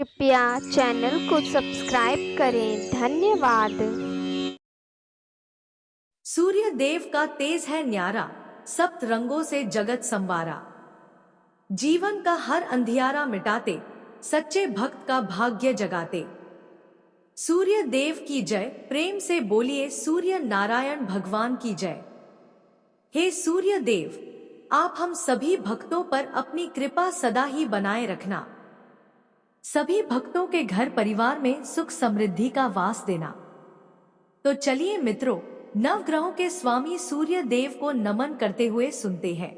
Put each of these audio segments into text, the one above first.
कृपया चैनल को सब्सक्राइब करें। धन्यवाद। सूर्य देव का तेज है न्यारा, सप्त रंगों से जगत संवारा। जीवन का हर अंधियारा मिटाते, सच्चे भक्त का भाग्य जगाते। सूर्य देव की जय, प्रेम से बोलिए सूर्य नारायण भगवान की जय। हे सूर्य देव, आप हम सभी भक्तों पर अपनी कृपा सदा ही बनाए रखना। सभी भक्तों के घर परिवार में सुख समृद्धि का वास देना। तो चलिए मित्रों, नवग्रहों के स्वामी सूर्य देव को नमन करते हुए सुनते हैं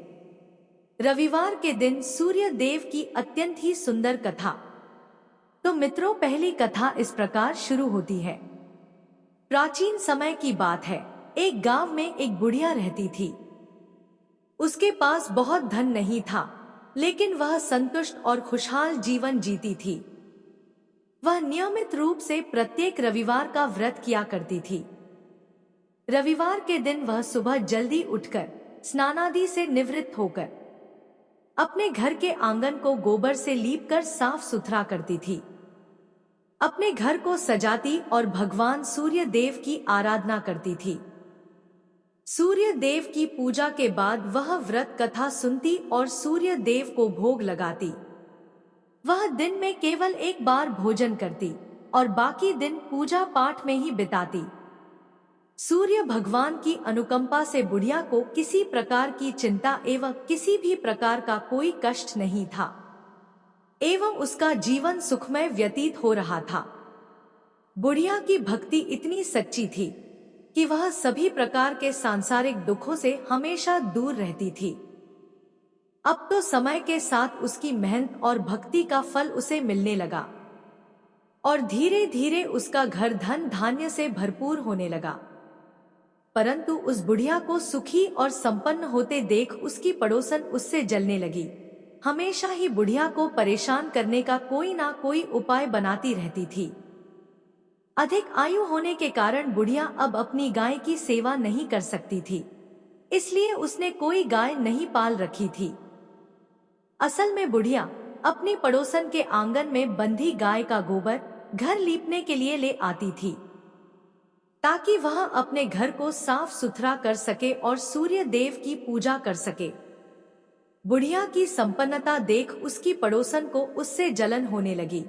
रविवार के दिन सूर्य देव की अत्यंत ही सुंदर कथा। तो मित्रों, पहली कथा इस प्रकार शुरू होती है। प्राचीन समय की बात है। एक गांव में एक बुढ़िया रहती थी। उसके पास बहुत धन नहीं था, लेकिन वह संतुष्ट और खुशहाल जीवन जीती थी। वह नियमित रूप से प्रत्येक रविवार का व्रत किया करती थी। रविवार के दिन वह सुबह जल्दी उठकर स्नानादि से निवृत्त होकर अपने घर के आंगन को गोबर से लीपकर साफ सुथरा करती थी। अपने घर को सजाती और भगवान सूर्य देव की आराधना करती थी। सूर्य देव की पूजा के बाद वह व्रत कथा सुनती और सूर्य देव को भोग लगाती। वह दिन में केवल एक बार भोजन करती और बाकी दिन पूजा पाठ में ही बिताती। सूर्य भगवान की अनुकंपा से बुढ़िया को किसी प्रकार की चिंता एवं किसी भी प्रकार का कोई कष्ट नहीं था एवं उसका जीवन सुखमय व्यतीत हो रहा था। बुढ़िया की भक्ति इतनी सच्ची थी कि वह सभी प्रकार के सांसारिक दुखों से हमेशा दूर रहती थी। अब तो समय के साथ उसकी मेहनत और भक्ति का फल उसे मिलने लगा और धीरे धीरे उसका घर धन धान्य से भरपूर होने लगा। परंतु उस बुढ़िया को सुखी और संपन्न होते देख उसकी पड़ोसन उससे जलने लगी। हमेशा ही बुढ़िया को परेशान करने का कोई ना कोई उपाय बनाती रहती थी। अधिक आयु होने के कारण बुढ़िया अब अपनी गाय की सेवा नहीं कर सकती थी, इसलिए उसने कोई गाय नहीं पाल रखी थी। असल में बुढ़िया अपनी पड़ोसन के आंगन में बंधी गाय का गोबर घर लीपने के लिए ले आती थी, ताकि वह अपने घर को साफ सुथरा कर सके और सूर्य देव की पूजा कर सके। बुढ़िया की संपन्नता देख उसकी पड़ोसन को उससे जलन होने लगी।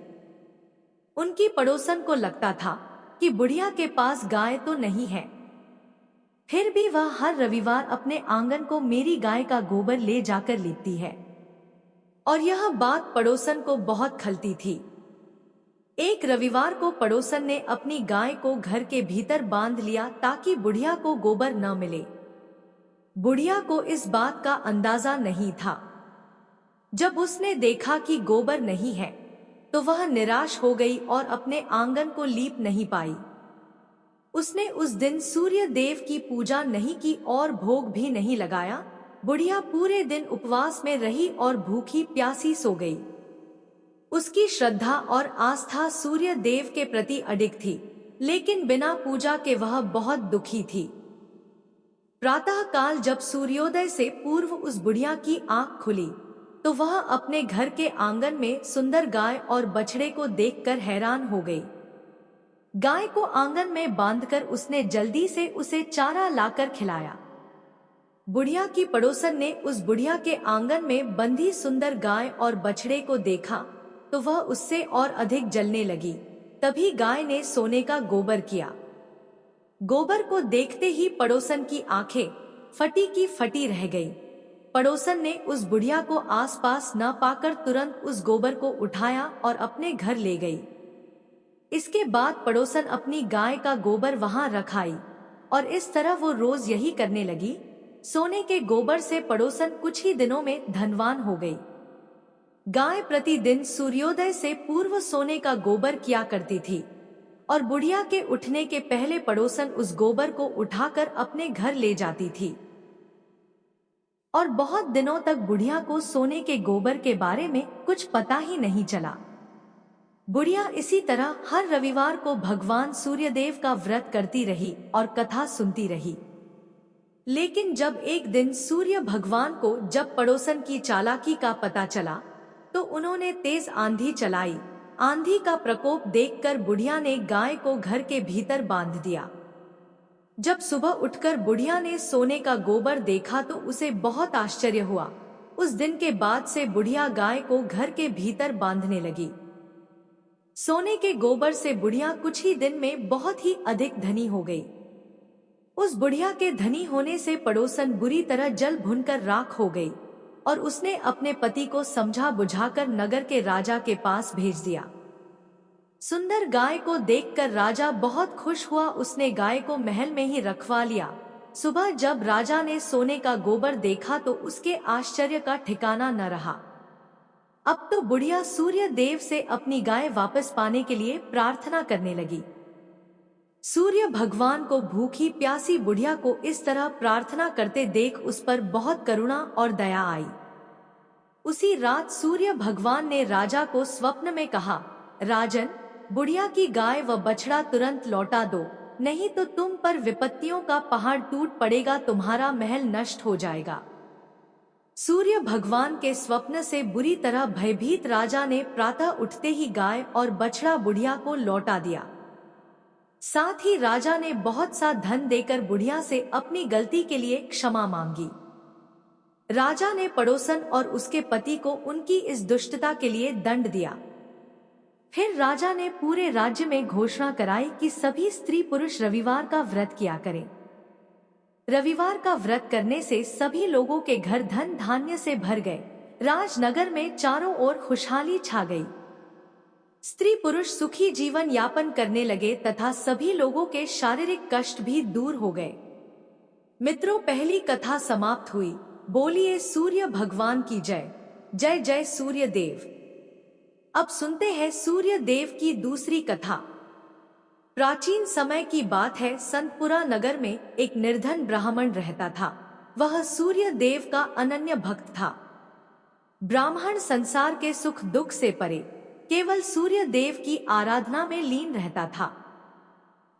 उनकी पड़ोसन को लगता था कि बुढ़िया के पास गाय तो नहीं है, फिर भी वह हर रविवार अपने आंगन को मेरी गाय का गोबर ले जाकर लीपती है। और यह बात पड़ोसन को बहुत खलती थी। एक रविवार को पड़ोसन ने अपनी गाय को घर के भीतर बांध लिया ताकि बुढ़िया को गोबर न मिले। बुढ़िया को इस बात का अंदाजा नहीं था। जब उसने देखा कि गोबर नहीं है तो वह निराश हो गई और अपने आंगन को लीप नहीं पाई। उसने उस दिन सूर्य देव की पूजा नहीं की और भोग भी नहीं लगाया। बुढ़िया पूरे दिन उपवास में रही और भूखी प्यासी सो गई। उसकी श्रद्धा और आस्था सूर्य देव के प्रति अडिग थी, लेकिन बिना पूजा के वह बहुत दुखी थी। प्रातः काल जब सूर्योदय से पूर्व उस बुढ़िया की आंख खुली तो वह अपने घर के आंगन में सुंदर गाय और बछड़े को देखकर हैरान हो गई। गाय को आंगन में बांधकर उसने जल्दी से उसे चारा लाकर खिलाया। बुढ़िया की पड़ोसन ने उस बुढ़िया के आंगन में बंधी सुंदर गाय और बछड़े को देखा तो वह उससे और अधिक जलने लगी। तभी गाय ने सोने का गोबर किया। गोबर को देखते ही पड़ोसन की आंखें फटी की फटी रह गई। पड़ोसन ने उस बुढ़िया को आसपास न पाकर तुरंत उस गोबर को उठाया और अपने घर ले गई। इसके बाद पड़ोसन अपनी गाय का गोबर वहां रख आई और इस तरह वो रोज यही करने लगी। सोने के गोबर से पड़ोसन कुछ ही दिनों में धनवान हो गई। गाय प्रतिदिन सूर्योदय से पूर्व सोने का गोबर किया करती थी और बुढ़िया के उठने के पहले पड़ोसन उस गोबर को उठाकर अपने घर ले जाती थी। और बहुत दिनों तक बुढ़िया को सोने के गोबर के बारे में कुछ पता ही नहीं चला। बुढ़िया इसी तरह हर रविवार को भगवान सूर्यदेव का व्रत करती रही और कथा सुनती रही। लेकिन जब एक दिन सूर्य भगवान को जब पड़ोसन की चालाकी का पता चला तो उन्होंने तेज आंधी चलाई आंधी का प्रकोप देखकर बुढ़िया ने गाय को घर के भीतर बांध दिया। जब सुबह उठकर बुढ़िया ने सोने का गोबर देखा तो उसे बहुत आश्चर्य हुआ। उस दिन के बाद से बुढ़िया गाय को घर के भीतर बांधने लगी। सोने के गोबर से बुढ़िया कुछ ही दिन में बहुत ही अधिक धनी हो गई। उस बुढ़िया के धनी होने से पड़ोसन बुरी तरह जल भुनकर राख हो गई और उसने अपने पति को समझा बुझाकर नगर के राजा के पास भेज दिया। सुंदर गाय को देखकर राजा बहुत खुश हुआ। उसने गाय को महल में ही रखवा लिया। सुबह जब राजा ने सोने का गोबर देखा तो उसके आश्चर्य का ठिकाना न रहा। अब तो बुढ़िया सूर्य देव से अपनी गाय वापस पाने के लिए प्रार्थना करने लगी। सूर्य भगवान को भूखी प्यासी बुढ़िया को इस तरह प्रार्थना करते देख उस पर बहुत करुणा और दया आई। उसी रात सूर्य भगवान ने राजा को स्वप्न में कहा, राजन, बुढ़िया की गाय व बछड़ा तुरंत लौटा दो, नहीं तो तुम पर विपत्तियों का पहाड़ टूट पड़ेगा, तुम्हारा महल नष्ट हो जाएगा। सूर्य भगवान के स्वप्न से बुरी तरह भयभीत राजा ने प्रातः उठते ही गाय और बछड़ा बुढ़िया को लौटा दिया। साथ ही राजा ने बहुत सा धन देकर बुढ़िया से अपनी गलती के लिए क्षमा मांगी। राजा ने पड़ोसन और उसके पति को उनकी इस दुष्टता के लिए दंड दिया। फिर राजा ने पूरे राज्य में घोषणा कराई कि सभी स्त्री पुरुष रविवार का व्रत किया करें। रविवार का व्रत करने से सभी लोगों के घर धन धान्य से भर गए। राजनगर में चारों ओर खुशहाली छा गई। स्त्री पुरुष सुखी जीवन यापन करने लगे तथा सभी लोगों के शारीरिक कष्ट भी दूर हो गए। मित्रों, पहली कथा समाप्त हुई। बोलिए सूर्य भगवान की जय। जय जय सूर्य देव। अब सुनते हैं सूर्य देव की दूसरी कथा। प्राचीन समय की बात है। संतपुरा नगर में एक निर्धन ब्राह्मण रहता था। वह सूर्य देव का अनन्य भक्त था। ब्राह्मण संसार के सुख दुख से परे केवल सूर्य देव की आराधना में लीन रहता था।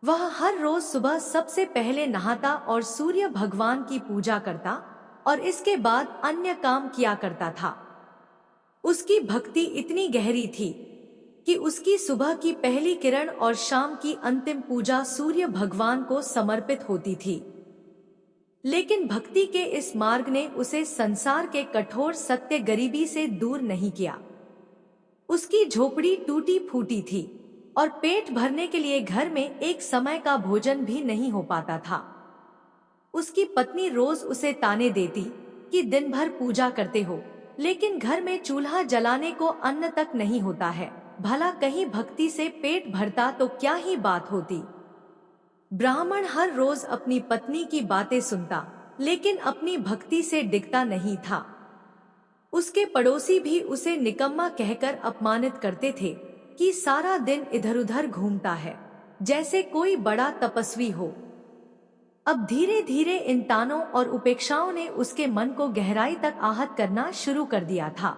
वह हर रोज सुबह सबसे पहले नहाता और सूर्य भगवान की पूजा करता और इसके बाद अन्य काम किया करता था। उसकी भक्ति इतनी गहरी थी कि उसकी सुबह की पहली किरण और शाम की अंतिम पूजा सूर्य भगवान को समर्पित होती थी। लेकिन भक्ति के इस मार्ग ने उसे संसार के कठोर सत्य गरीबी से दूर नहीं किया। उसकी झोपड़ी टूटी फूटी थी और पेट भरने के लिए घर में एक समय का भोजन भी नहीं हो पाता था। उसकी पत्नी रोज उसे ताने देती कि दिन भर पूजा करते हो, लेकिन घर में चूल्हा जलाने को अन्न तक नहीं होता है। भला कहीं भक्ति से पेट भरता तो क्या ही बात होती। ब्राह्मण हर रोज अपनी पत्नी की बातें सुनता, लेकिन अपनी भक्ति से डिगता नहीं था। उसके पड़ोसी भी उसे निकम्मा कहकर अपमानित करते थे कि सारा दिन इधर उधर घूमता है, जैसे कोई बड़ा तपस्वी हो। अब धीरे धीरे इन तानों और उपेक्षाओं ने उसके मन को गहराई तक आहत करना शुरू कर दिया था।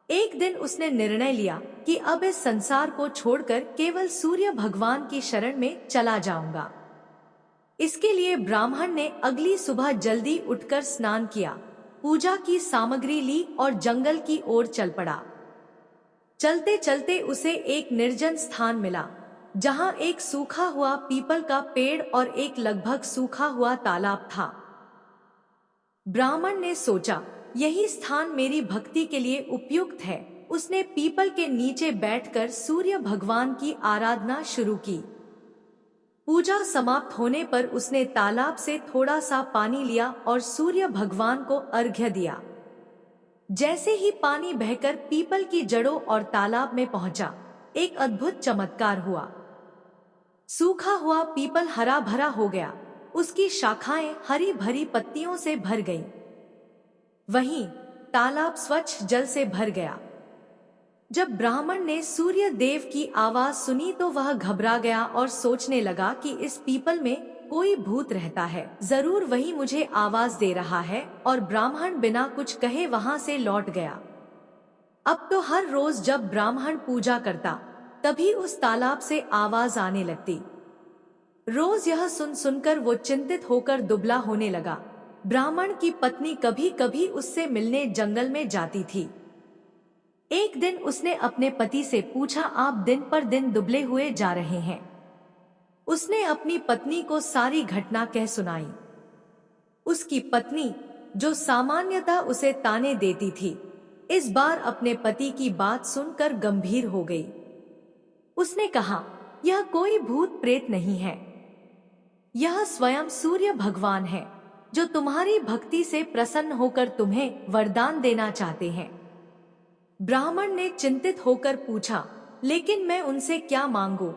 एक दिन उसने निर्णय लिया कि अब इस संसार को छोड़कर केवल सूर्य भगवान की शरण में चला जाऊंगा। इसके लिए ब्राह्मण ने अगली सुबह जल्दी उठकर स्नान किया, पूजा की सामग्री ली और जंगल की ओर चल पड़ा। चलते चलते उसे एक निर्जन स्थान मिला, जहां एक सूखा हुआ पीपल का पेड़ और एक लगभग सूखा हुआ तालाब था। ब्राह्मण ने सोचा, यही स्थान मेरी भक्ति के लिए उपयुक्त है। उसने पीपल के नीचे बैठकर सूर्य भगवान की आराधना शुरू की। पूजा समाप्त होने पर उसने तालाब से थोड़ा सा पानी लिया और सूर्य भगवान को अर्घ्य दिया। जैसे ही पानी बहकर पीपल की जड़ों और तालाब में पहुंचा, एक अद्भुत चमत्कार हुआ। सूखा हुआ पीपल हरा भरा हो गया, उसकी शाखाएं हरी भरी पत्तियों से भर गईं। वहीं तालाब स्वच्छ जल से भर गया। जब ब्राह्मण ने सूर्य देव की आवाज सुनी तो वह घबरा गया और सोचने लगा कि इस पीपल में कोई भूत रहता है, जरूर वही मुझे आवाज दे रहा है। और ब्राह्मण बिना कुछ कहे वहां से लौट गया। अब तो हर रोज जब ब्राह्मण पूजा करता, तभी उस तालाब से आवाज आने लगती। रोज यह सुन सुनकर वो चिंतित होकर दुबला होने लगा। ब्राह्मण की पत्नी कभी कभी उससे मिलने जंगल में जाती थी। एक दिन उसने अपने पति से पूछा, आप दिन पर दिन दुबले हुए जा रहे हैं। उसने अपनी पत्नी को सारी घटना कह सुनाई। उसकी पत्नी, जो सामान्यतः उसे ताने देती थी, इस बार अपने पति की बात सुनकर गंभीर हो गई। उसने कहा, यह कोई भूत प्रेत नहीं है, यह स्वयं सूर्य भगवान है, जो तुम्हारी भक्ति से प्रसन्न होकर तुम्हें वरदान देना चाहते हैं। ब्राह्मण ने चिंतित होकर पूछा, लेकिन मैं उनसे क्या मांगू?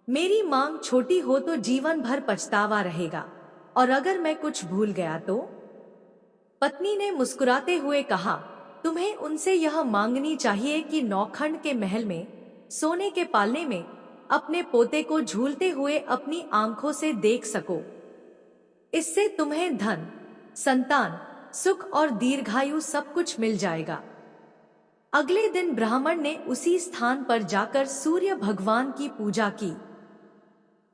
मेरी मांग छोटी हो तो जीवन भर पछतावा रहेगा, और अगर मैं कुछ भूल गया तो? पत्नी ने मुस्कुराते हुए कहा, तुम्हें उनसे यह मांगनी चाहिए कि नौखंड के महल में सोने के पालने में अपने पोते को झूलते हुए अपनी आंखों से देख सको। इससे तुम्हें धन, संतान, सुख और दीर्घायु सब कुछ मिल जाएगा। अगले दिन ब्राह्मण ने उसी स्थान पर जाकर सूर्य भगवान की पूजा की।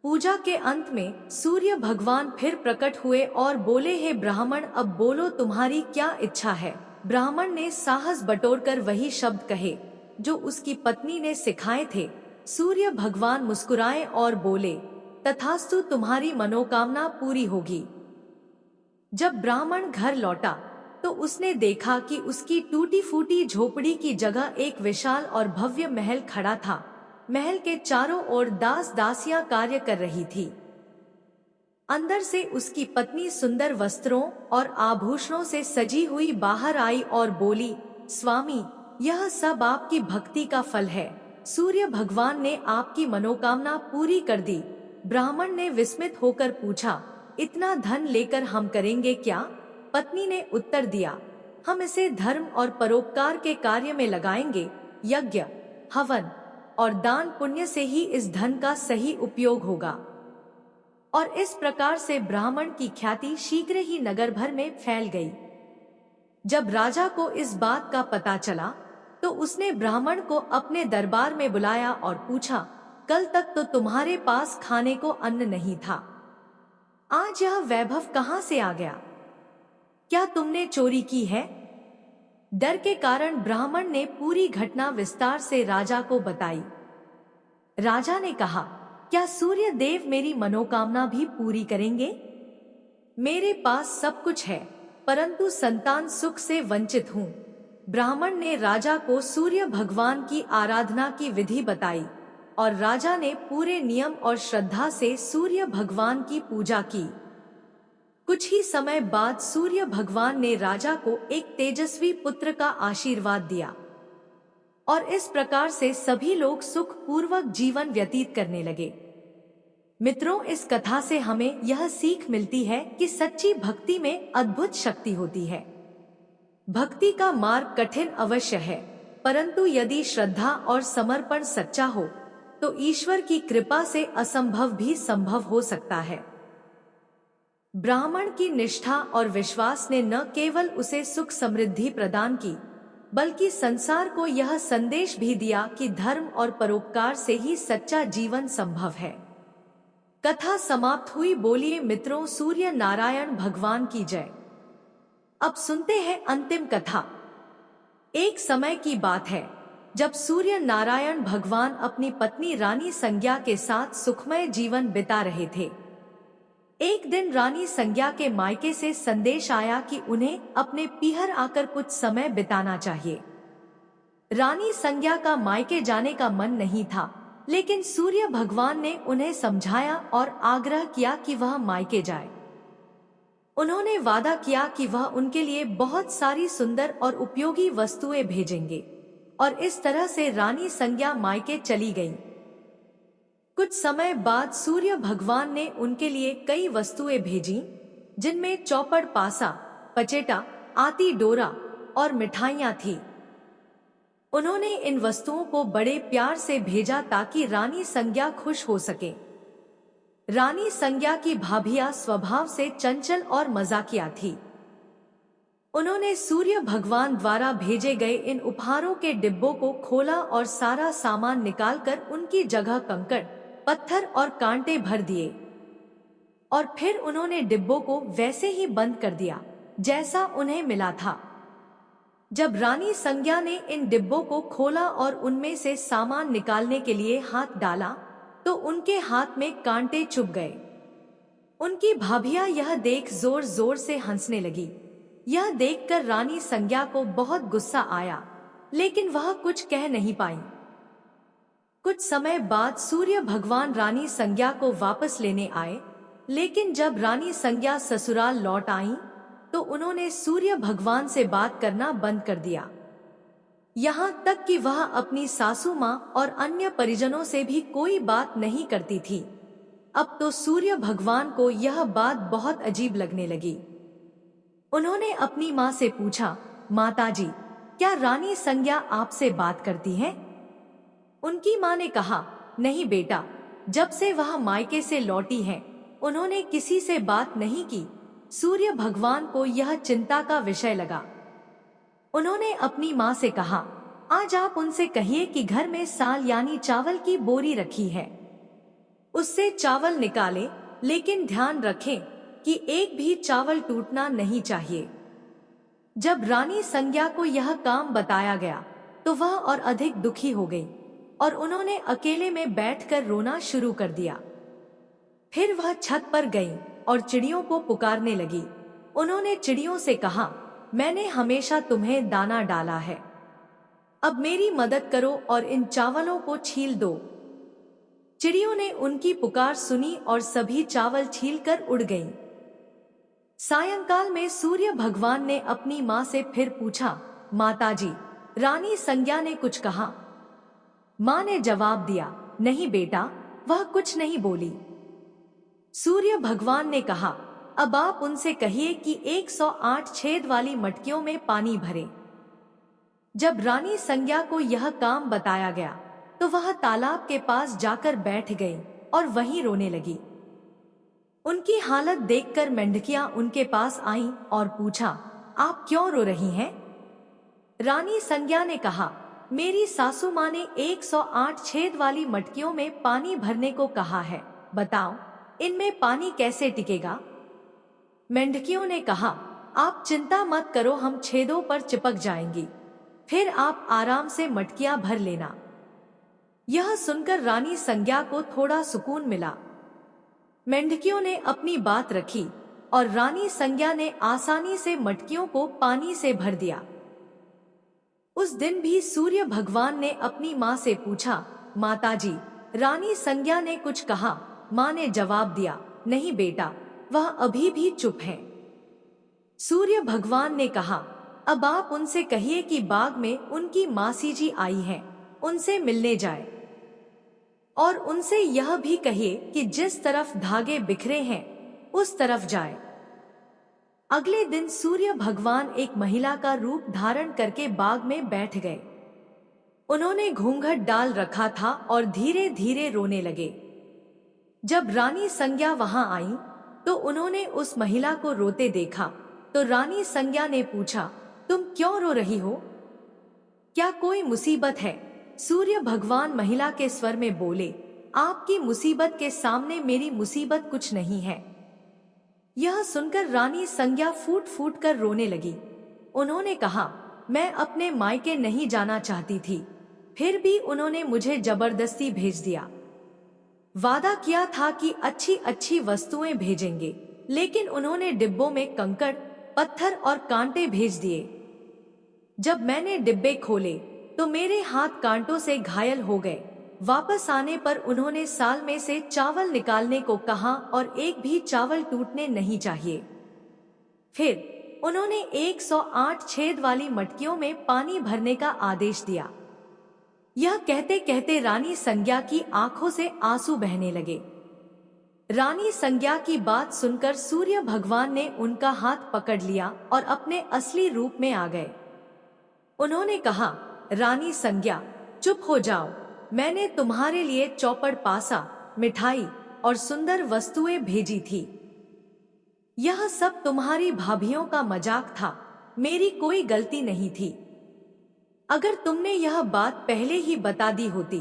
पूजा के अंत में सूर्य भगवान फिर प्रकट हुए और बोले, हे ब्राह्मण, अब बोलो तुम्हारी क्या इच्छा है? ब्राह्मण ने साहस बटोरकर वही शब्द कहे जो उसकी पत्नी ने सिखाए थे। सूर्य भगवान मुस्कुराए और बोले, तथास्तु, तुम्हारी मनोकामना पूरी होगी। जब ब्राह्मण घर लौटा तो उसने देखा कि उसकी टूटी फूटी झोपड़ी की जगह एक विशाल और भव्य महल खड़ा था। महल के चारों ओर दास दासियां कार्य कर रही थी। अंदर से उसकी पत्नी सुंदर वस्त्रों और आभूषणों से सजी हुई बाहर आई और बोली, स्वामी, यह सब आपकी भक्ति का फल है। सूर्य भगवान ने आपकी मनोकामना पूरी कर दी। ब्राह्मण ने विस्मित होकर पूछा, इतना धन लेकर हम करेंगे क्या? पत्नी ने उत्तर दिया, हम इसे धर्म और परोपकार के कार्य में लगाएंगे। यज्ञ, हवन और दान पुण्य से ही इस धन का सही उपयोग होगा। और इस प्रकार से ब्राह्मण की ख्याति शीघ्र ही नगर भर में फैल गई। जब राजा को इस बात का पता चला तो उसने ब्राह्मण को अपने दरबार में बुलाया और पूछा, कल तक तो तुम्हारे पास खाने को अन्न नहीं था, आज यह वैभव कहां से आ गया? क्या तुमने चोरी की है? डर के कारण ब्राह्मण ने पूरी घटना विस्तार से राजा को बताई। राजा ने कहा, क्या सूर्य देव मेरी मनोकामना भी पूरी करेंगे? मेरे पास सब कुछ है, परंतु संतान सुख से वंचित हूँ। ब्राह्मण ने राजा को सूर्य भगवान की आराधना की विधि बताई और राजा ने पूरे नियम और श्रद्धा से सूर्य भगवान की पूजा की। कुछ ही समय बाद सूर्य भगवान ने राजा को एक तेजस्वी पुत्र का आशीर्वाद दिया और इस प्रकार से सभी लोग सुख पूर्वक जीवन व्यतीत करने लगे। मित्रों, इस कथा से हमें यह सीख मिलती है कि सच्ची भक्ति में अद्भुत शक्ति होती है। भक्ति का मार्ग कठिन अवश्य है, परंतु यदि श्रद्धा और समर्पण सच्चा हो तो ईश्वर की कृपा से असंभव भी संभव हो सकता है। ब्राह्मण की निष्ठा और विश्वास ने न केवल उसे सुख समृद्धि प्रदान की, बल्कि संसार को यह संदेश भी दिया कि धर्म और परोपकार से ही सच्चा जीवन संभव है। कथा समाप्त हुई। बोलिए मित्रों, सूर्य नारायण भगवान की जय। अब सुनते हैं अंतिम कथा। एक समय की बात है जब सूर्य नारायण भगवान अपनी पत्नी रानी संज्ञा के साथ सुखमय जीवन बिता रहे थे। एक दिन रानी संज्ञा के मायके से संदेश आया कि उन्हें अपने पीहर आकर कुछ समय बिताना चाहिए। रानी संज्ञा का मायके जाने का मन नहीं था, लेकिन सूर्य भगवान ने उन्हें समझाया और आग्रह किया कि वह मायके जाए। उन्होंने वादा किया कि वह उनके लिए बहुत सारी सुंदर और उपयोगी वस्तुएं भेजेंगे और इस तरह से रानी संज्ञा मायके चली गईं। कुछ समय बाद सूर्य भगवान ने उनके लिए कई वस्तुएं भेजीं, जिनमें चौपड़ पासा, पचेटा, आती डोरा और मिठाइयां थीं। उन्होंने इन वस्तुओं को बड़े प्यार से भेजा ताकि रानी संज्ञा खुश हो सके। रानी संज्ञा की भाभिया स्वभाव से चंचल और मजाकिया थी। उन्होंने सूर्य भगवान द्वारा भेजे गए इन उपहारों के डिब्बों को खोला और सारा सामान निकालकर उनकी जगह कंकड़, पत्थर और कांटे भर दिए और फिर उन्होंने डिब्बों को वैसे ही बंद कर दिया जैसा उन्हें मिला था। जब रानी संज्ञा ने इन डिब्बों को खोला और उनमें से सामान निकालने के लिए हाथ डाला तो उनके हाथ में कांटे चुभ गए। उनकी भाभियां यह देख जोर जोर से हंसने लगी। यह देखकर रानी संज्ञा को बहुत गुस्सा आया, लेकिन वह कुछ कह नहीं पाई। कुछ समय बाद सूर्य भगवान रानी संज्ञा को वापस लेने आए, लेकिन जब रानी संज्ञा ससुराल लौट आईं, तो उन्होंने सूर्य भगवान से बात करना बंद कर दिया। यहाँ तक कि वह अपनी सासू माँ और अन्य परिजनों से भी कोई बात नहीं करती थी। अब तो सूर्य भगवान को यह बात बहुत अजीब लगने लगी। उन्होंने अपनी माँ से पूछा, माताजी, क्या रानी संज्ञा आपसे बात करती है? उनकी माँ ने कहा, नहीं बेटा, जब से वह मायके से लौटी है उन्होंने किसी से बात नहीं की। सूर्य भगवान को यह चिंता का विषय लगा। उन्होंने अपनी माँ से कहा, आज आप उनसे कहिए कि घर में साल यानी चावल की बोरी रखी है, उससे चावल निकाले, लेकिन ध्यान रखें कि एक भी चावल टूटना नहीं चाहिए। जब रानी संज्ञा को यह काम बताया गया तो वह और अधिक दुखी हो गई और उन्होंने अकेले में बैठकर रोना शुरू कर दिया। फिर वह छत पर गई और चिड़ियों को पुकारने लगी। उन्होंने चिड़ियों से कहा, मैंने हमेशा तुम्हें दाना डाला है, अब मेरी मदद करो और इन चावलों को छील दो। चिड़ियों ने उनकी पुकार सुनी और सभी चावल छीलकर उड़ गईं। सायंकाल में सूर्य भगवान ने अपनी माँ से फिर पूछा, माताजी, रानी संज्ञा ने कुछ कहा? माँ ने जवाब दिया, नहीं बेटा, वह कुछ नहीं बोली। सूर्य भगवान ने कहा, अब आप उनसे कहिए कि 108 छेद वाली मटकियों में पानी भरें। जब रानी संज्ञा को यह काम बताया गया तो वह तालाब के पास जाकर बैठ गई और वहीं रोने लगी। उनकी हालत देखकर मेंढकियां उनके पास आईं और पूछा, आप क्यों रो रही हैं? रानी संज्ञा ने कहा, मेरी सासू माँ ने 108 छेद वाली मटकियों में पानी भरने को कहा है, बताओ इनमें पानी कैसे टिकेगा? मेंढकियों ने कहा, आप चिंता मत करो, हम छेदों पर चिपक जाएंगी, फिर आप आराम से मटकियां भर लेना। यह सुनकर रानी संज्ञा को थोड़ा सुकून मिला। मेंढकियों ने अपनी बात रखी और रानी संज्ञा ने आसानी से मटकियों को पानी से भर दिया। उस दिन भी सूर्य भगवान ने अपनी माँ से पूछा, माताजी, रानी संज्ञा ने कुछ कहा? माँ ने जवाब दिया, नहीं बेटा, वह अभी भी चुप है। सूर्य भगवान ने कहा, अब आप उनसे कहिए कि बाग में उनकी मासी जी आई हैं, उनसे मिलने जाए और उनसे यह भी कहिए कि जिस तरफ धागे बिखरे हैं उस तरफ जाए। अगले दिन सूर्य भगवान एक महिला का रूप धारण करके बाग में बैठ गए। उन्होंने घूंघट डाल रखा था और धीरे धीरे रोने लगे। जब रानी संज्ञा वहां आई तो उन्होंने उस महिला को रोते देखा तो रानी संज्ञा ने पूछा, तुम क्यों रो रही हो? क्या कोई मुसीबत है? सूर्य भगवान महिला के स्वर में बोले, आपकी मुसीबत के सामने मेरी मुसीबत कुछ नहीं है। यह सुनकर रानी संज्ञा फूट फूट कर रोने लगी। उन्होंने कहा, मैं अपने मायके नहीं जाना चाहती थी, फिर भी उन्होंने मुझे जबरदस्ती भेज दिया। वादा किया था कि अच्छी अच्छी वस्तुएं भेजेंगे, लेकिन उन्होंने डिब्बों में कंकड़, पत्थर और कांटे भेज दिए। जब मैंने डिब्बे खोले तो मेरे हाथ कांटों से घायल हो गए। वापस आने पर उन्होंने साल में से चावल निकालने को कहा और एक भी चावल टूटने नहीं चाहिए। फिर उन्होंने 108 छेद वाली मटकियों में पानी भरने का आदेश दिया। यह कहते कहते रानी संज्ञा की आंखों से आंसू बहने लगे। रानी संज्ञा की बात सुनकर सूर्य भगवान ने उनका हाथ पकड़ लिया और अपने असली रूप में आ गए। उन्होंने कहा, रानी संज्ञा, चुप हो जाओ, मैंने तुम्हारे लिए चौपड़ पासा, मिठाई और सुंदर वस्तुएं भेजी थी। यह सब तुम्हारी भाभियों का मजाक था, मेरी कोई गलती नहीं थी। अगर तुमने यह बात पहले ही बता दी होती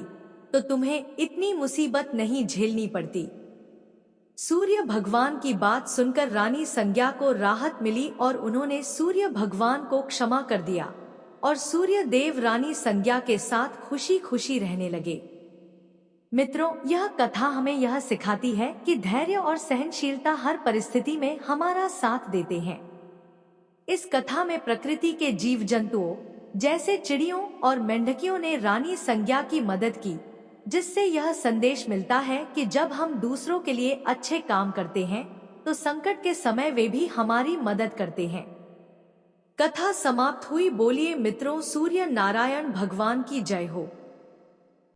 तो तुम्हें इतनी मुसीबत नहीं झेलनी पड़ती। सूर्य भगवान की बात सुनकर रानी संज्ञा को राहत मिली और उन्होंने सूर्य भगवान को क्षमा कर दिया और सूर्य देव रानी संज्ञा के साथ खुशी खुशी रहने लगे। मित्रों, यह कथा हमें यह सिखाती है कि धैर्य और सहनशीलता हर परिस्थिति में हमारा साथ देते हैं। इस कथा में प्रकृति के जीव जंतुओं जैसे चिड़ियों और मेंढकियों ने रानी संज्ञा की मदद की, जिससे यह संदेश मिलता है कि जब हम दूसरों के लिए अच्छे काम करते हैं तो संकट के समय वे भी हमारी मदद करते हैं। कथा समाप्त हुई। बोलिए मित्रों, सूर्य नारायण भगवान की जय हो।